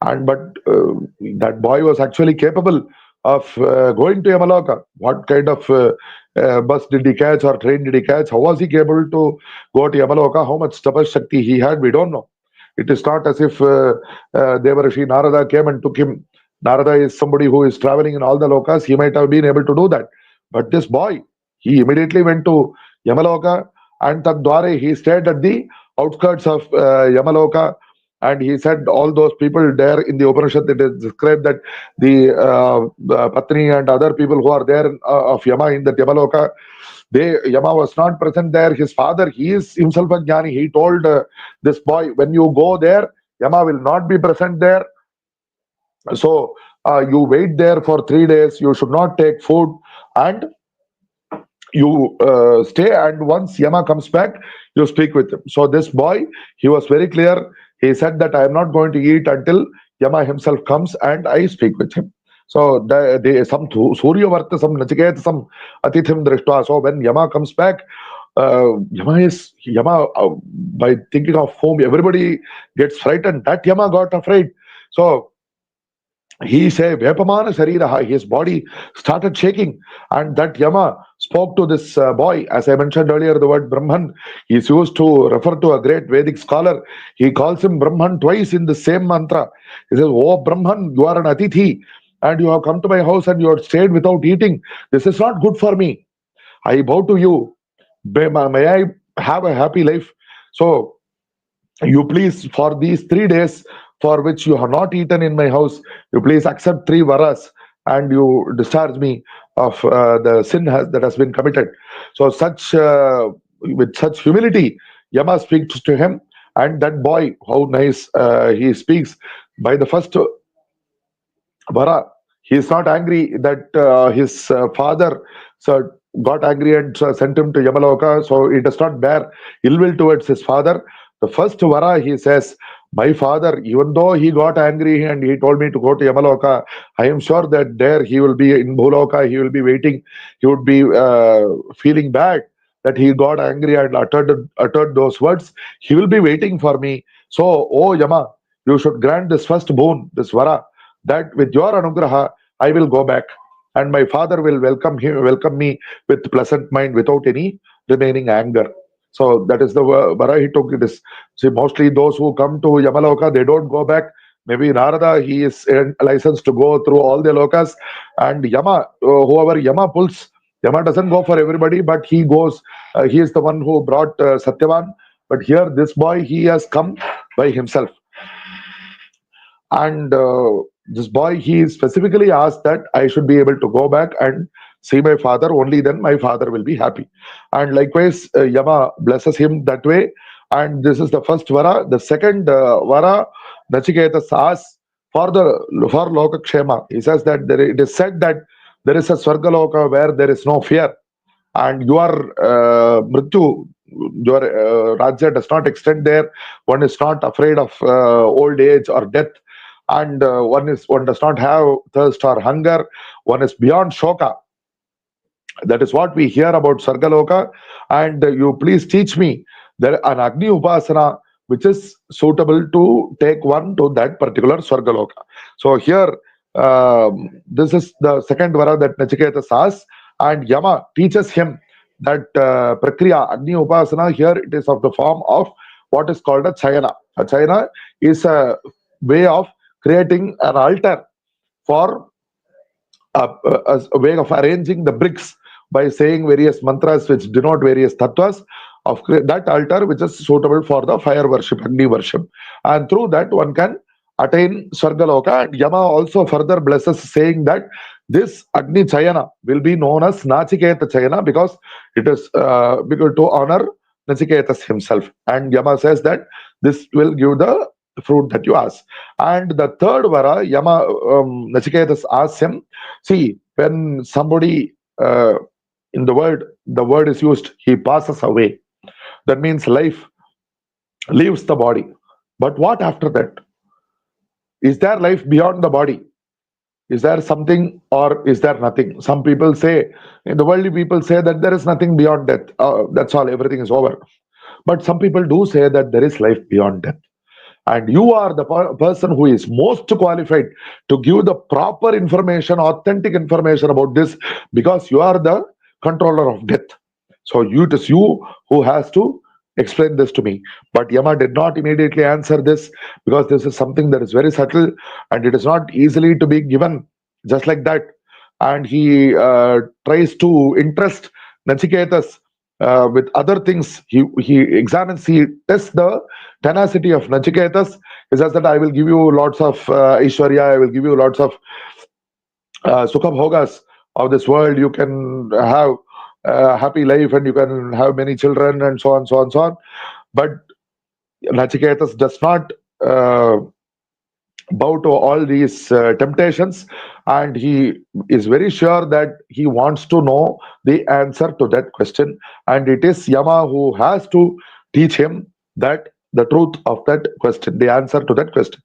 But that boy was actually capable of going to Yamaloka. What kind of bus did he catch or train did he catch? How was he able to go to Yamaloka? How much tapas shakti he had, we don't know. It is not as if Devarishi Narada came and took him. Narada is somebody who is traveling in all the lokas. He might have been able to do that. But this boy, he immediately went to Yamaloka, and Tadware, he stayed at the outskirts of Yamaloka, and he said all those people there in the Upanishad, it is described that the Patni and other people who are there of Yama in the Yamaloka, Yama was not present there. His father, he is himself a jnani. He told this boy, when you go there, Yama will not be present there. So you wait there for 3 days. You should not take food, and you stay. And once Yama comes back, you speak with him. So this boy, he was very clear. He said that I am not going to eat until Yama himself comes and I speak with him. So some Suryavarta, some Nachiket, some Atithim Drishtva. So when Yama comes back, Yama by thinking of whom everybody gets frightened. That Yama got afraid. So he said, Vepamana Shariraha, his body started shaking, and that Yama spoke to this boy. As I mentioned earlier, the word Brahman is used to refer to a great Vedic scholar. He calls him Brahman twice in the same mantra. He says, Oh Brahman, you are an Atithi, and you have come to my house and you have stayed without eating. This is not good for me. I bow to you. May I have a happy life. So you please, for these 3 days for which you have not eaten in my house, you please accept 3 varas and you discharge me of the sin that has been committed. So with such humility, Yama speaks to him, and that boy, how nice he speaks. By the first vara, he is not angry that his father got angry and sent him to Yamaloka, so he does not bear ill will towards his father. The first vara, he says, my father, even though he got angry and he told me to go to Yamaloka, I am sure that there he will be in Bhuloka, he will be waiting, he would be feeling bad that he got angry and uttered those words. He will be waiting for me. So, oh Yama, you should grant this first boon, this vara, that with your anugraha, I will go back, and my father will welcome me with pleasant mind without any remaining anger. So that is the vara he took. It is, see, mostly those who come to Yamaloka, they don't go back. Maybe Narada, he is licensed to go through all the lokas, and Yama, whoever Yama pulls, Yama doesn't go for everybody, but he goes. He is the one who brought Satyavan. But here, this boy, he has come by himself. And this boy, he specifically asked that I should be able to go back and see my father, only then my father will be happy. And likewise, Yama blesses him that way. And this is the first vara. The second vara, Nachiketas asks for Loka Kshema. He says that it is said that there is a Swargaloka where there is no fear, and your Mrityu, your Rajya does not extend there. One is not afraid of old age or death, and one does not have thirst or hunger. One is beyond Shoka. That is what we hear about Sargaloka, and you please teach me there an Agni Upasana which is suitable to take one to that particular Swargaloka. So here, this is the second vara that Nachiketas asks, and Yama teaches him that Prakriya, Agni Upasana, here it is of the form of what is called a Chayana. A Chayana is a way of creating an altar for a way of arranging the bricks by saying various mantras which denote various tattvas of that altar which is suitable for the fire worship, Agni worship. And through that one can attain Swargaloka. And Yama also further blesses, saying that this Agni Chayana will be known as Nachiketa Chayana because it is because to honor Nachiketas himself. And Yama says that this will give the fruit that you ask. And the third vara, Yama Nachiketas asks him, see, when somebody in the word is used, he passes away. That means life leaves the body. But what after that? Is there life beyond the body? Is there something or is there nothing? Some people say, in the worldly people say that there is nothing beyond death. That's all, everything is over. But some people do say that there is life beyond death. And you are the person who is most qualified to give the proper information, authentic information about this, because you are the controller of death. So it is you who has to explain this to me. But Yama did not immediately answer this, because this is something that is very subtle and it is not easily to be given just like that. And he tries to interest Nachiketas with other things. He examines, he tests the tenacity of Nachiketas. He says that I will give you lots of Aishwarya, I will give you lots of Sukha Bhogas of this world. You can have a happy life and you can have many children and so on, so on, so on. But Nachiketas does not bow to all these temptations, and he is very sure that he wants to know the answer to that question, and it is Yama who has to teach him that the truth of that question, the answer to that question.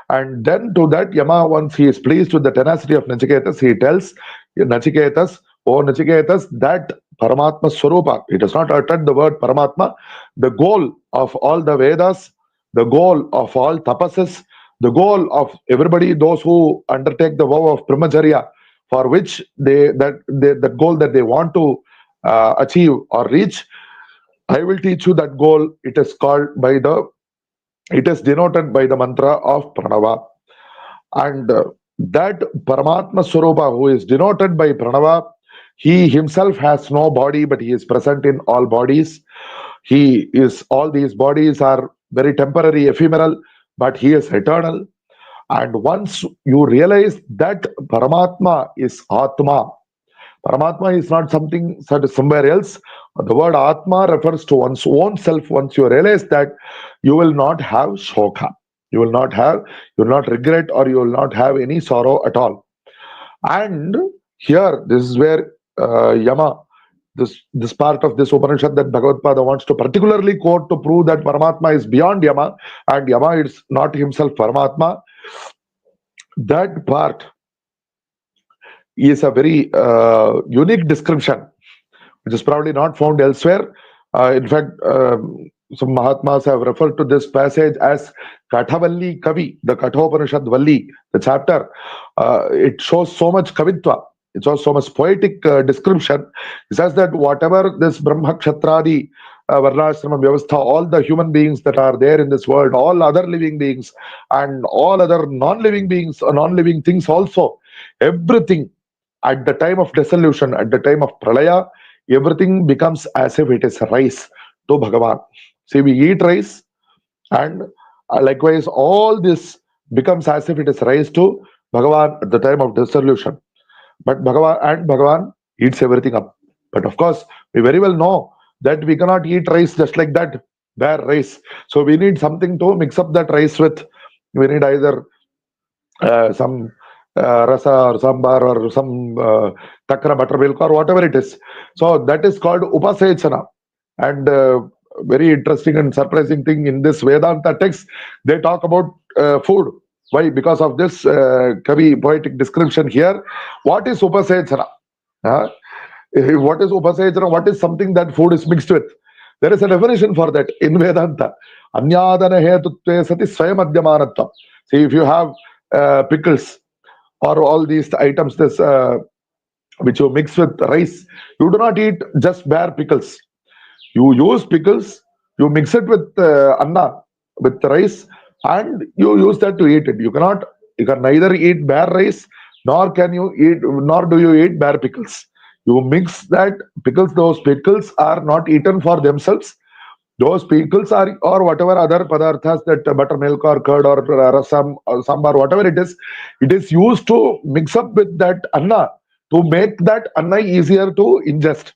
And then to that, Yama, once he is pleased with the tenacity of Nachiketas, he tells Nachiketas, oh Nachiketas, that Paramatma Swarupa, he does not utter the word Paramatma, the goal of all the Vedas, the goal of all tapasas, the goal of everybody, those who undertake the vow of Brahmacharya, for which that goal that they want to achieve or reach, I will teach you that goal. It is denoted by the mantra of Pranava. And that Paramatma Swarupa, who is denoted by Pranava, he himself has no body, but he is present in all bodies. All these bodies are very temporary, ephemeral, but he is eternal. And once you realize that Paramatma is Atma, Paramatma is not something somewhere else. The word Atma refers to one's own self. Once you realize that, you will not have shoka. You will not regret, or you will not have any sorrow at all. And here, this is where Yama, this part of this Upanishad that Bhagavatpāda wants to particularly quote to prove that Paramatma is beyond Yama, and Yama is not himself Paramatma. That part is a very unique description, which is probably not found elsewhere. In fact, some Mahatmas have referred to this passage as Kathavalli Kavi, the Kathopanishad Valli, the chapter. It shows so much Kavitva. It shows so much poetic description. It says that whatever this Brahma Kshatradi Varnashrama Vyavastha, all the human beings that are there in this world, all other living beings, and all other non-living beings, non-living things also, everything at the time of dissolution, at the time of Pralaya, everything becomes as if it is rice to Bhagavan. See, we eat rice, and likewise all this becomes as if it is rice to Bhagavan at the time of dissolution. But Bhagavan eats everything up. But of course, we very well know that we cannot eat rice just like that. bare rice. So we need something to mix up that rice with. We need either some rasa or sambar or some takra buttermilk or whatever it is. So that is called upasechana. And very interesting and surprising thing in this Vedanta text, they talk about food. Why? Because of this Kavi poetic description here. What is upasechana? Uh, what is upasechana? What is something that food is mixed with? There is a definition for that in Vedanta. Anyadana hetutve sati swayamadhyamanatva. See, if you have pickles or all these items, this which you mix with rice, you do not eat just bare pickles. You use pickles, you mix it with anna, with rice, and you use that to eat it. You can neither eat bare rice, nor do you eat bare pickles. You mix that pickles. Those pickles are not eaten for themselves. Those pickles are, or whatever other padarthas, that buttermilk or curd or rasam or sambar, whatever it is used to mix up with that anna to make that anna easier to ingest.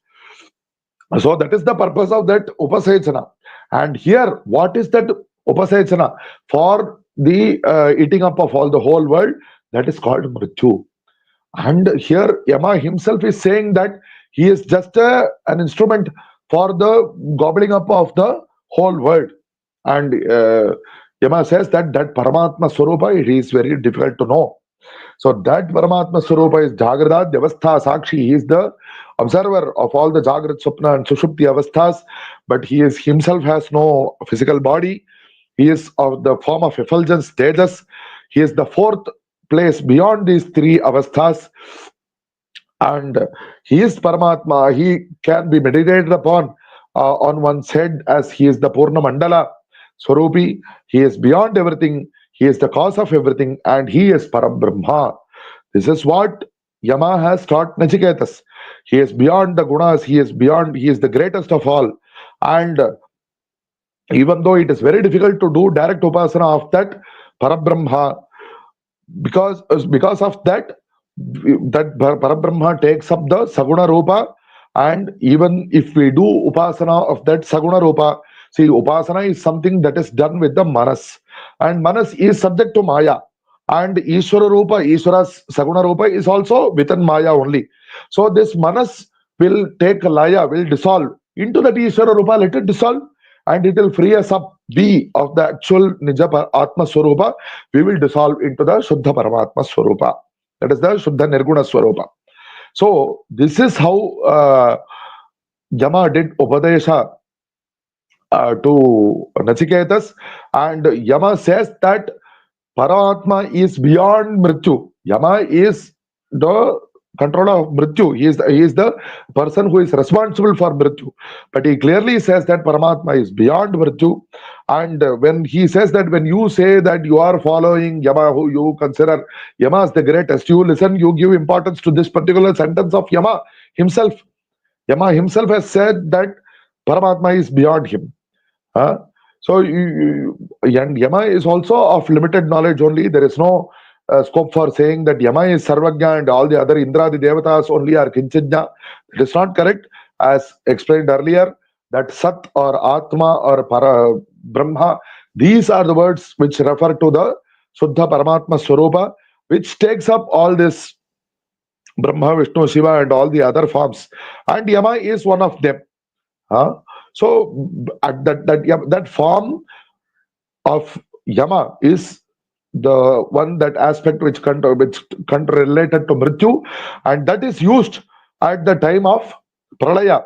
So that is the purpose of that upasechana. And here, what is that upasechana? For the eating up of all the whole world, that is called mrityu. And here Yama himself is saying that he is just an instrument for the gobbling up of the whole world. And Yama says that Paramatma Swarupa, it is very difficult to know. So that Paramatma Swarupa is Jagrada, Devastha, Sakshi. He is the observer of all the Jagrat, Swapna and Sushupti avasthas, but he is himself has no physical body. He is of the form of effulgence, Tejas. He is the fourth place beyond these three avasthas. And he is Paramatma. He can be meditated upon on one's head as he is the Purna Mandala Swarupi. He is beyond everything. He is the cause of everything, and he is Parabrahma. This is what Yama has taught Nachiketas. He is beyond the gunas. He is the greatest of all. And even though it is very difficult to do direct upasana of that Parabrahma, because of that Parabrahma takes up the Saguna Rupa. And even if we do upasana of that Saguna Rupa, see, upasana is something that is done with the manas, and manas is subject to Maya, and Ishvara Rupa, Ishvara's Saguna Rupa is also within Maya only. So this manas will take Laya, will dissolve into that Ishvara Rupa, let it dissolve, and it will free us up. We of the actual Nija Atma Swarupa, we will dissolve into the Shuddha Paramatma Swarupa. That is the Shuddha Nirguna Swarupa. So this is how Yama did Upadesha to Nachiketas, and Yama says that Paramatma is beyond Mrityu. Yama is the controller of Mrityu. He is the person who is responsible for Mrityu. But he clearly says that Paramatma is beyond Mrityu. And when he says that, when you say that you are following Yama, who you consider Yama as the greatest, you listen, you give importance to this particular sentence of Yama himself. Yama himself has said that Paramatma is beyond him. So and Yama is also of limited knowledge only. There is no scope for saying that Yama is Sarvagya and all the other Indradi Devatas only are Kinchijna. It is not correct. As explained earlier, that Sat or Atma or Para Brahma, these are the words which refer to the Suddha Paramatma Swarupa, which takes up all this Brahma, Vishnu, Shiva and all the other forms. And Yama is one of them. So that form of Yama is the one, that aspect which related to Mrityu, and that is used at the time of Pralaya.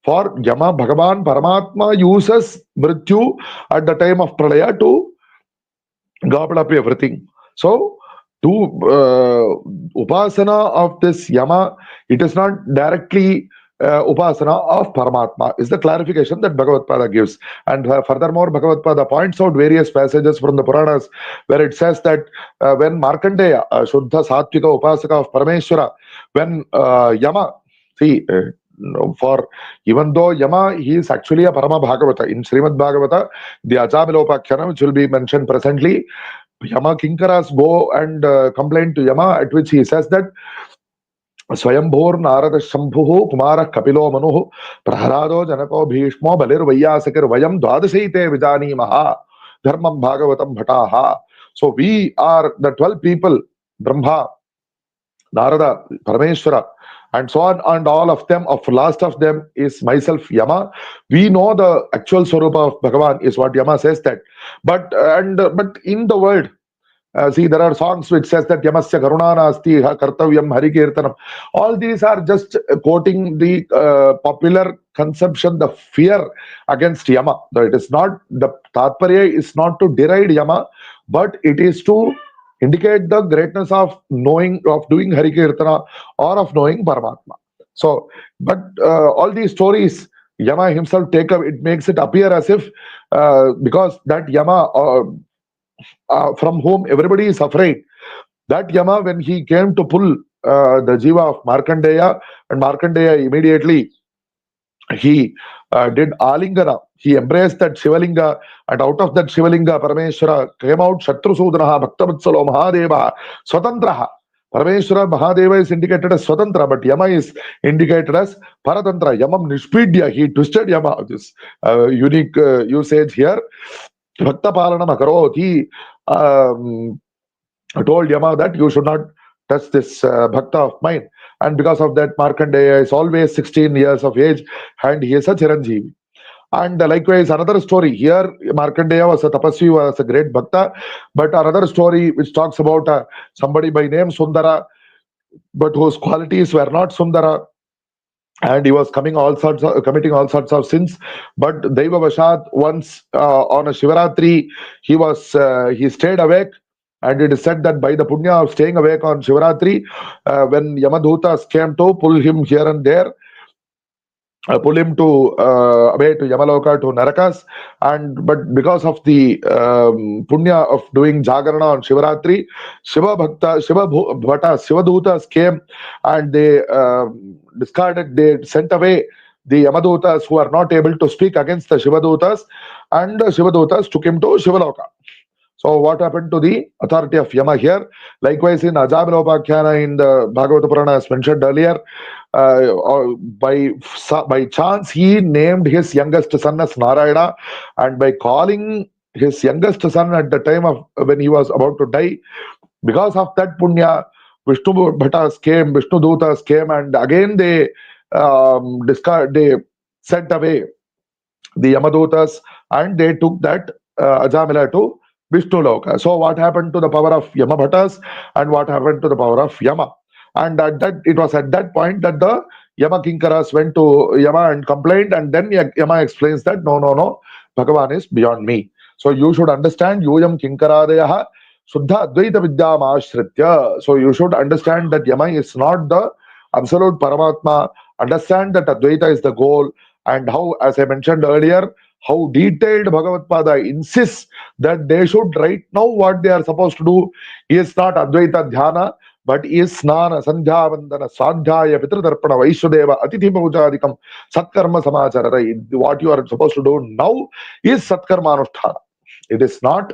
For Yama, Bhagavan Paramatma uses Mrityu at the time of Pralaya to gobble up everything. So to upasana of this Yama, it is not directly upasana of Paramatma, is the clarification that Bhagavatpāda gives. And furthermore, Bhagavatpāda points out various passages from the Puranas where it says that when Markandeya, Shuddha Sattvika Upasaka of Parameshwara, when Yama, see, for even though Yama, he is actually a Parama Bhagavata. In Srimad Bhagavata, the Ajamilopakhyanam, which will be mentioned presently, Yama Kinkaras go and complain to Yama, at which he says that स्वयंभूर Narad Shambhu Kumar कपिलो Manu प्रहलादो जनको भीष्मो बलिर्वैयासकिर वयम द्वादशैते विजानीमः धर्मं भागवतं भटाः. So we are the 12 people, Brahma, Narada, Parameshwara, and so on, and all of them. Of last of them is myself, Yama. We know the actual Swarupa of Bhagavan is what Yama says that. But in the world, see, there are songs which says that Yamasya Karuna Nasti Kartavyam Hari Kirtanam. All these are just quoting the popular conception, the fear against Yama. It is not, the Tatparya is not to deride Yama, but it is to indicate the greatness of knowing, of doing Hari Kirtana or of knowing Paramatma. So, but all these stories, Yama himself take up, it makes it appear as if because that Yama from whom everybody is afraid, that Yama, when he came to pull the jiva of Markandeya, and Markandeya immediately he did Alingana, he embraced that Shivalinga, and out of that Shivalinga, Parameshwara came out Shatrusudanaha, Bhaktavatsalo, Mahadeva, Swatantraha. Parameshwara Mahadeva is indicated as Swatantra, but Yama is indicated as Paratantra. Yamam Nishpidya, he twisted Yama. This unique usage here. Bhakta Palanam Akarot, he told Yama that you should not touch this Bhakta of mine. And because of that, Markandeya is always 16 years of age and he is a Chiranjeevi. And likewise, another story here, Markandeya was a tapasvi, was a great Bhakta. But another story which talks about somebody by name Sundara, but whose qualities were not Sundara, and he was committing all sorts of sins. But Daiva Vashat, once on a Shivaratri, he stayed awake, and it is said that by the punya of staying awake on Shivaratri, when Yamadutas came to pull him here and there, pull him to away to Yamaloka, to Narakas, but because of the punya of doing Jagarana on Shivaratri, Shiva Dutas came, and they they sent away the Yamadutas who are not able to speak against the Shivadutas, and the Shivadutas took him to Shivaloka. So what happened to the authority of Yama here? Likewise, in Ajamilopakhyana in the Bhagavata Purana, as mentioned earlier, by chance he named his youngest son as Narayana, and by calling his youngest son at the time of when he was about to die, because of that punya, Vishnu Dutas came, and again they sent away the Yamadutas, and they took that Ajamila to Vishnu Loka. So what happened to the power of Yama Bhattas, and what happened to the power of Yama? And it was at that point that the Yama Kinkaras went to Yama and complained, and then Yama explains that no, Bhagavan is beyond me. So you should understand, Yuyam Kinkaradeyaha Suddha Advaita Vidyam Ashritya. So you should understand that Yama is not the absolute Paramatma. Understand that Advaita is the goal, and how, as I mentioned earlier, how detailed Bhagavatpāda insists that they should right now what they are supposed to do is not Advaita Dhyana, but is Snana, Sandhya, Vandana, Swadhyaya, Pitratarpana, Vaishudeva, Atithi Pujadikam, Satkarma Samacharara. What you are supposed to do now is Satkarma Anusthana. It is not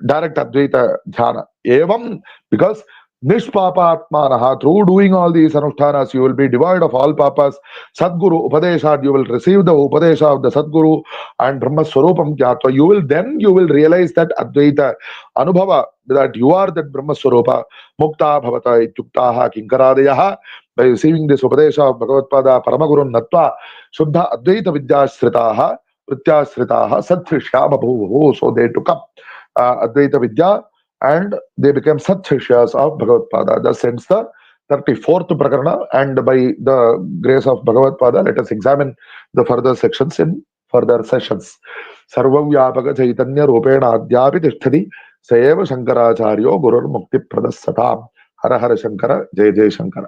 direct Advaita Dhyana. Evam, because Nishpapatmanaha, through doing all these anushtanas, you will be devoid of all papas. Sadguru Upadesha, you will receive the Upadesha of the Sadguru and Brahma Swarupam Gyatva. You will realize that Advaita Anubhava, that you are that Brahma Swarupa. Mukta Bhavata Ityuktaha Kinkaradeyaha. By receiving this Upadesha of Bhagavatpāda Paramagurun Natva, Shuddha Advaita Vidyashritaha, Prityashritaha, Satrishya Babhuvu. So they took up Advaita Vidya, and they became Satshishyas of Bhagavatpāda. Thus ends the 34th Prakarana, and by the grace of Bhagavatpāda, let us examine the further sections in further sessions. Sarvavyapaka Chaitanya Rupena Adhyapi Tishtati Sayeva Shankaracharyo Gurur Mukti Pradasatam. Hara Hara Shankara, Jai Jai Shankara.